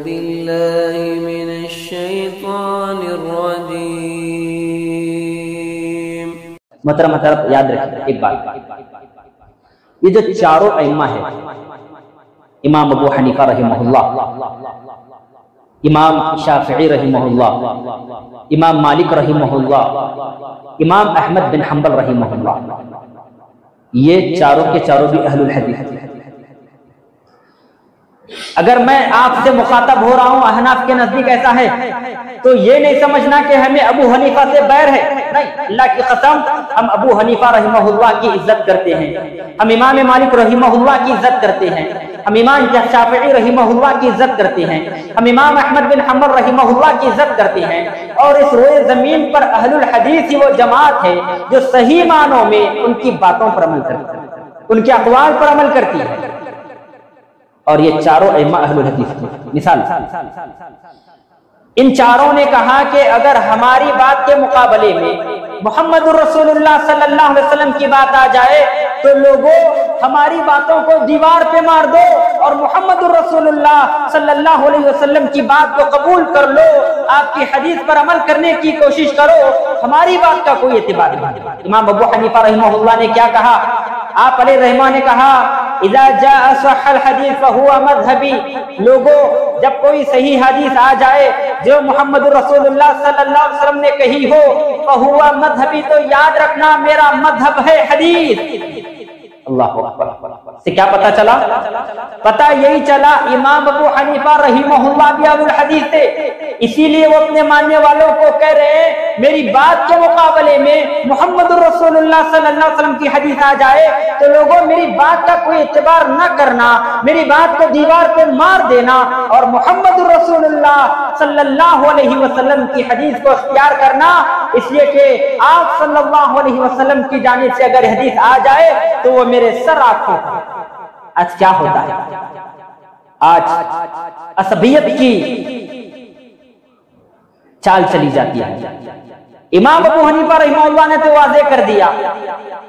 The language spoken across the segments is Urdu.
بالله من الشيطان الرجيم۔ محترم یاد رکھیں ایک بات، یہ جو چاروں ائمہ ہیں، امام ابو حنیفہ رحمہ اللہ، امام شافعی رحمہ اللہ، امام مالک رحمہ اللہ، امام احمد بن حنبل رحمہ اللہ، یہ چاروں کے چاروں بھی اہل الحدیث ہیں۔ اگر میں آپ سے مخاطب ہو رہا ہوں احناف کے نزدیک ایسا ہے تو یہ نہیں سمجھنا کہ ہمیں ابو حنیفہ سے بیر ہے، نہیں، اللہ کی قسم ہم ابو حنیفہ رحمہ اللہ کی عزت کرتے ہیں، ہم امام مالک رحمہ اللہ کی عزت کرتے ہیں، ہم امام شافعی رحمہ اللہ کی عزت کرتے ہیں، ہم امام احمد بن حنبل رحمہ اللہ کی عزت کرتے ہیں، اور اس روئے زمین پر اہل الحدیث ہی وہ جماعت ہے جو صحیح معنوں میں ان کی باتوں پر عمل کرتی ہے، ان کے اقوال پر عمل کرتی ہے، اور یہ چاروں ائمہ اہل الحدیث ہیں۔ مثال، ان چاروں نے کہا کہ اگر ہماری بات کے مقابلے میں محمد الرسول اللہ صلی اللہ علیہ وسلم کی بات آ جائے تو لوگوں ہماری باتوں کو دیوار پہ مار دو اور محمد الرسول اللہ صلی اللہ علیہ وسلم کی بات کو قبول کر لو، آپ کی حدیث پر عمل کرنے کی کوشش کرو، ہماری بات کا کوئی اعتبار نہیں۔ امام ابو حنیفہ رحمہ اللہ نے کیا کہا؟ آپ علیہ الرحمہ نے کہا اذا جاء صح الحدیث فهو مذهبی، لوگوں جب کوئی صحیح حدیث آ جائے جو محمد رسول اللہ صلی اللہ علیہ وسلم نے کہی ہو فهو مذهبی، تو یاد رکھنا میرا مذہب ہے حدیث۔ اللہ اکبر، سے کیا پتہ چلا؟ پتہ یہی چلا امام ابو حنیفہ رحمہ اللہ بھی اہل الحدیث تھے، اسی لیے وہ اپنے ماننے والوں کو کہہ رہے ہیں میری بات کے مقابلے میں محمد رسول اللہ صلی اللہ علیہ وسلم کی حدیث آ جائے تو لوگوں میری بات کا کوئی اعتبار نہ کرنا، میری بات کو دیوار پہ مار دینا اور محمد رسول اللہ صلی اللہ علیہ وسلم کی حدیث کو اختیار کرنا، اس لیے کہ آپ صلی اللہ علیہ وسلم کی جانب سے اگر حدیث آ جائے تو وہ میرے سر آنکھوں۔ آج کیا ہوتا ہے؟ آج عصبیت کی چال چلی جاتی ہے۔ امام ابو حنیفہ رحمہ اللہ نے تو واضح کر دیا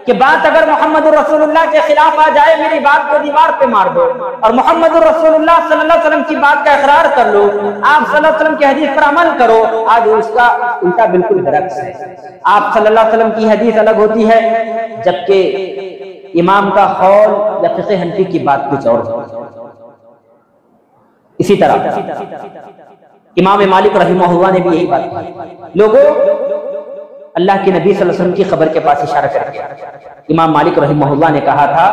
کہ بات اگر محمد رسول اللہ کے خلاف آ جائے میری بات کو دیوار پہ مار دو اور محمد رسول اللہ صلی اللہ علیہ وسلم کی بات کا اقرار کر لو، آپ صلی اللہ علیہ وسلم کی حدیث پر عمل کرو۔ آج اس کا الٹا بالکل برعکس ہے، آپ صلی اللہ علیہ وسلم کی حدیث الگ ہوتی ہے جبکہ امام کا قول یا فقہ حنفی کی بات کچھ اور ہے۔ اسی طرح امام مالک رحمہ اللہ نے بھی یہی بات کی، لوگوں اللہ کے نبی صلی اللہ علیہ وسلم کی خبر کے پاس اشارہ کر کے امام مالک رحمہ اللہ نے کہا تھا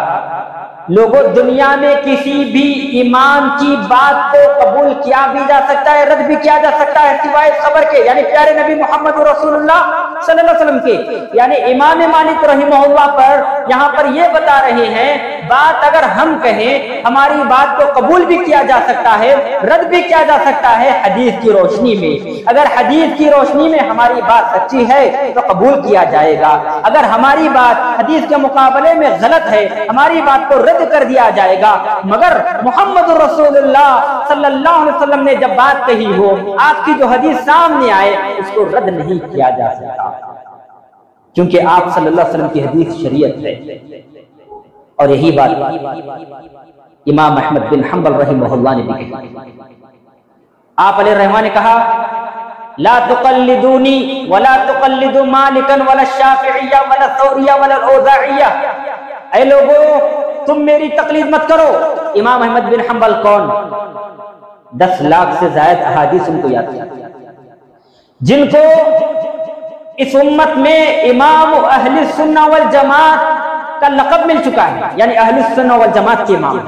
لوگوں دنیا میں کسی بھی امام کی بات کو قبول کیا بھی جا سکتا ہے، رد بھی کیا جا سکتا ہے سوائے خبر کے، یعنی پیارے نبی محمد رسول اللہ صلی اللہ علیہ وسلم کے۔ یعنی امام مالک رحمہ اللہ پر یہاں پر یہ بتا رہے ہیں بات اگر ہم کہیں ہماری بات کو قبول بھی کیا جا سکتا ہے، رد بھی کیا جا سکتا ہے حدیث کی روشنی میں۔ اگر حدیث کی روشنی میں ہماری بات سچی ہے تو قبول کیا جائے گا، اگر ہماری بات حدیث کے مقابلے میں غلط ہے ہماری بات کو رد کر دیا جائے گا۔ مگر محمد رسول اللہ صلی اللہ علیہ وسلم نے جب بات کہی ہو، آپ کی جو حدیث سامنے آئے اس کو رد نہیں کیا جا سکتا، کیونکہ آپ صلی اللہ علیہ وسلم کی حدیث شریعت ہے۔ اور یہی بات امام احمد بن حنبل رحمہ اللہ نے بھی کہی۔ آپ علیہ الرحمہ نے کہا لا تقلدونی ولا تقلدوا مالکا ولا الشافعیہ ولا الثوریہ ولا الاوزاعیہ، اے لوگوں تم میری تقلید مت کرو۔ امام احمد بن حنبل کون؟ 10 لاکھ سے زائد احادیث ان کو یاد ہے، جن کو اس امت میں امام اہل السنہ والجماعت کا لقب مل چکا ہے، یعنی اہل السنہ والجماعت کے امام۔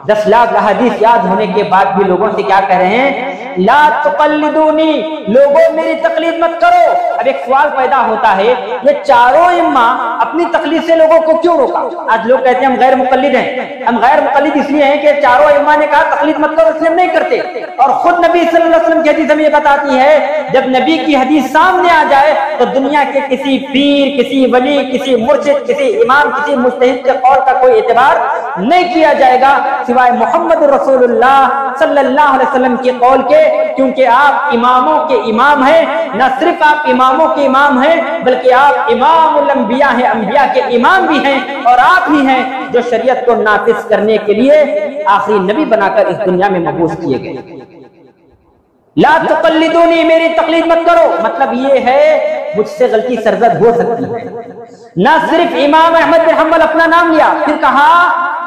10 لاکھ احادیث یاد ہونے کے بعد بھی لوگوں سے کیا کہہ رہے ہیں؟ لا تقلدونی، لوگوں میری تقلید مت کرو۔ اب ایک سوال پیدا ہوتا ہے یہ چاروں ائمہ اپنی تقلید سے لوگوں کو کیوں روکا؟ آج لوگ کہتے ہیں ہم غیر مقلد ہیں، ہم غیر مقلد اس لیے ہیں کہ چاروں ائمہ نے کہا تقلید مت کرو اس لیے ہم نہیں کرتے، اور خود نبی صلی اللہ علیہ وسلم کی حدیث ہمیں یہ بتاتی ہے جب نبی کی حدیث سامنے آ جائے تو دنیا کے کسی پیر، کسی ولی، کسی مرشد، کسی امام، کسی مجتہد کے قول کا کوئی اعتبار نہیں کیا جائے گا سوائے محمد رسول اللہ صلی اللہ علیہ وسلم کے قول کے، کیونکہ آپ اماموں کے امام ہیں، نہ صرف آپ اماموں کے امام ہیں بلکہ آپ امام الانبیاء ہیں، انبیاء کے امام بھی ہیں، اور آپ ہی ہیں جو شریعت کو نافذ کرنے کے لیے آخری نبی بنا کر اس دنیا میں مبعوث کیے گئے۔ لا تقلدونی، میری تقلید مت کرو، مطلب یہ ہے مجھ سے غلطی سرزد ہو سکتی ہے۔ نہ صرف امام احمد بن حنبل اپنا نام لیا، پھر کہا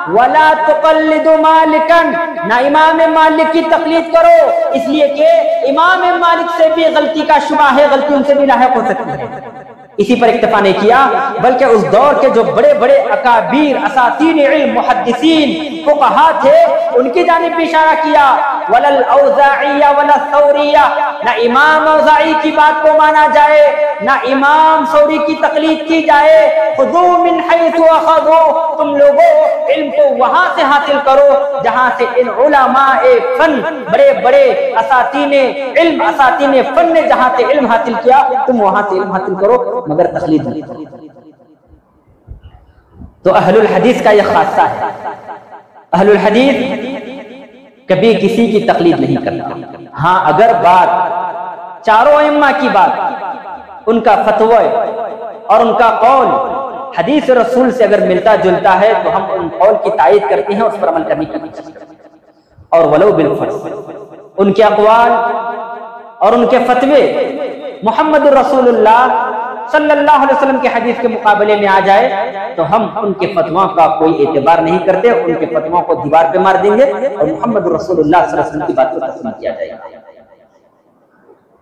وَلَا تُقَلِّدُ مَالِكًا، نہ امام مالک کی تقلید کرو، اس لیے کہ امام مالک سے بھی غلطی کا شبہ ہے، غلطی ان سے بھی لاحق ہو سکتی ہے۔ اسی پر اکتفا نہیں کیا بلکہ اس دور کے جو بڑے بڑے اکابر اساتین علم محدثین فقہاء تھے ان کی جانب بھی اشارہ کیا، وَلَا الْأَوْزَاعِيَّ وَلَا الثَّوْرِيَّ، نہ امام اوزاعی کی بات کو مانا جائے نہ امام ثوری کی تقلید کی جائے۔ خُذُوا مِنْ حَيْثُ أَخَذُوا، تم لوگوں علم کو وہاں سے حاصل کرو جہاں سے ان علماء فن، بڑے بڑے اساتین علم اساتین فن نے جہاں سے علم حاصل کیا تم وہاں سے علم حاصل کرو، مگر تقلید نہیں کرو۔ تو اہل الحدیث کا یہ خاصہ ہے، اہل الحدیث کبھی کسی کی تقلید نہیں کرتا۔ ہاں اگر بات چاروں ائمہ کی بات، ان کا فتوی اور ان کا قول حدیث رسول سے اگر ملتا جلتا ہے تو ہم ان قول کی تائید کرتے ہیں، اس پر عمل کرنے کی کوشش کرتے ہیں، اور ولو بالفرض ان کے اقوال اور ان کے فتوے محمد رسول اللہ صلی اللہ علیہ وسلم کے حدیث کے مقابلے میں آ جائے تو ہم ان کے فتووں کا کوئی اعتبار نہیں کرتے، ان کے فتووں کو دیوار پہ مار دیں گے اور محمد رسول اللہ صلی اللہ علیہ وسلم کی بات کو تسلیم کیا جائے گا۔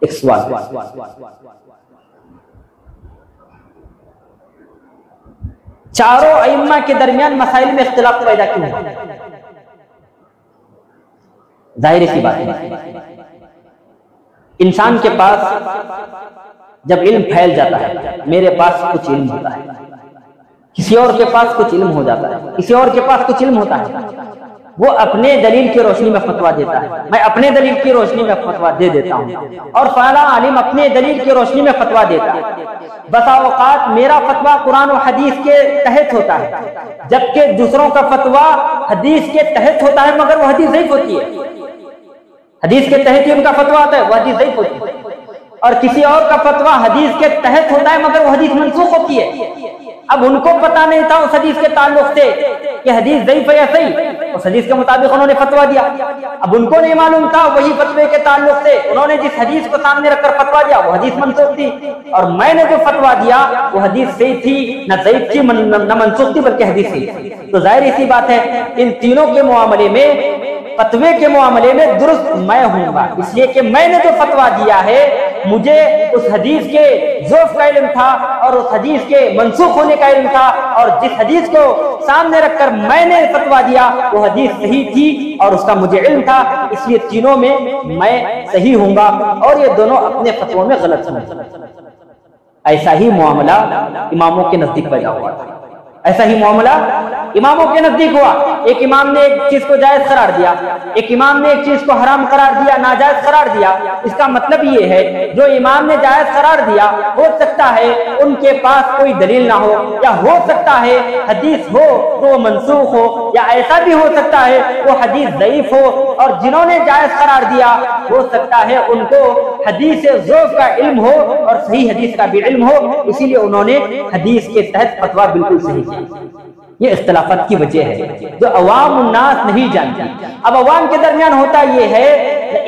ایک سوال، چاروں ائمہ کے درمیان مسائل میں اختلاف پیدا کیوں ہے؟ ظاہر سی بات ہے، انسان کے پاس جب علم پھیل جاتا ہے، میرے پاس کچھ علم ہوتا ہے، کسی اور کے پاس کچھ علم ہو جاتا ہے، کسی اور کے پاس کچھ علم ہوتا ہے، وہ اپنے دلیل کی روشنی میں فتویٰ دیتا ہے، میں اپنے دلیل کی روشنی میں فتویٰ دے دیتا ہوں، اور فلاں عالم اپنے دلیل کی روشنی میں فتویٰ دیتا ہے۔ بسا اوقات میرا فتویٰ قرآن و حدیث کے تحت ہوتا ہے، جبکہ دوسروں کا فتویٰ حدیث کے تحت ہوتا ہے مگر وہ حدیث ضعیف ہوتی ہے، حدیث کے تحت ہی ان کا فتویٰ آتا ہے، وہ حدیث ضعیف ہوتی ہے، اور کسی اور کا فتویٰ حدیث کے تحت ہوتا ہے مگر وہ حدیث منسوخ ہوتی ہے۔ اب ان کو پتا نہیں تھا اس حدیث کے تعلق سے کہ حدیث ضعیف ہے یا صحیح، اس حدیث کے مطابق انہوں نے فتویٰ دیا۔ اب ان کو نہیں معلوم تھا وہی فتوے کے تعلق سے انہوں نے جس حدیث کو سامنے رکھ کر فتویٰ دیا وہ حدیث منسوخ تھی، اور میں نے جو فتویٰ دیا وہ حدیث صحیح تھی، نہ ضعیف تھی نہ منسوخ تھی بلکہ حدیث صحیح تھی۔ تو ظاہر اسی بات ہے ان تینوں کے معاملے میں، فتوے کے معاملے میں درست میں ہوں گا، اس لیے کہ میں نے جو فتویٰ دیا ہے مجھے اس حدیث کے ضعف کا علم تھا اور اس حدیث کے منسوخ ہونے کا علم تھا، اور جس حدیث کو سامنے رکھ کر میں نے فتویٰ دیا وہ حدیث صحیح تھی اور اس کا مجھے علم تھا، اس لیے تینوں میں میں صحیح ہوں گا اور یہ دونوں اپنے فتووں میں غلط ہوں گے۔ ایسا ہی معاملہ اماموں کے نزدیک پیدا ہوا تھا، ایسا ہی معاملہ اماموں کے نزدیک ہوا۔ ایک امام نے ایک چیز کو جائز قرار دیا، ایک امام نے ایک چیز کو حرام قرار دیا، ناجائز قرار دیا۔ اس کا مطلب یہ ہے جو امام نے جائز قرار دیا ہو سکتا ہے ان کے پاس کوئی دلیل نہ ہو، یا ہو سکتا ہے حدیث ہو تو وہ منسوخ ہو، یا ایسا بھی ہو سکتا ہے وہ حدیث ضعیف ہو، اور جنہوں نے جائز قرار دیا ہو سکتا ہے ان کو حدیث ضعف کا علم ہو اور صحیح حدیث کا بھی علم ہو، اسی لیے انہوں نے حدیث کے تحت فتویٰ بالکل صحیح کیا۔ یہ اختلافات کی وجہ ہے جو عوام الناس نہیں جانتی۔ اب عوام کے درمیان ہوتا یہ ہے،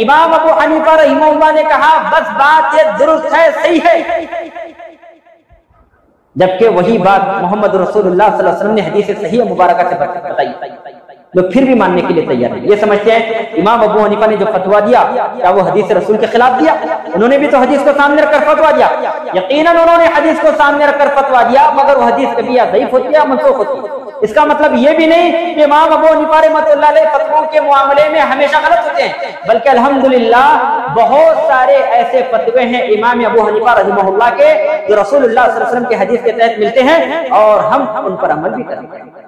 امام ابو حنیفہ رحمہ اللہ نے کہا بس بات یہ درست ہے، صحیح ہے، جبکہ وہی بات محمد رسول اللہ صلی اللہ علیہ وسلم نے حدیث صحیح مبارکہ سے بتائی، لوگ پھر بھی ماننے کے لیے تیار ہیں۔ یہ سمجھتے ہیں امام ابو حنیفہ نے جو فتویٰ دیا کیا وہ حدیث رسول کے خلاف دیا؟ انہوں نے بھی تو حدیث کو سامنے رکھ کر فتویٰ دیا، یقیناً انہوں نے حدیث کو سامنے رکھ کر فتویٰ دیا مگر وہ حدیث کبھی یا ضعیف ہوتی ہے یا منسوخ ہوتی ہے۔ اس کا مطلب یہ بھی نہیں کہ امام ابو حنیفہ رحمۃ اللہ علیہ فتووں کے معاملے میں ہمیشہ غلط ہوتے ہیں، بلکہ الحمدللہ بہت سارے ایسے فتوے ہیں امام ابو حنیفہ رحمہ اللہ کے جو رسول اللہ صلی اللہ علیہ وسلم کے حدیث کے تحت ملتے ہیں اور ہم ان پر عمل بھی کرتے ہیں۔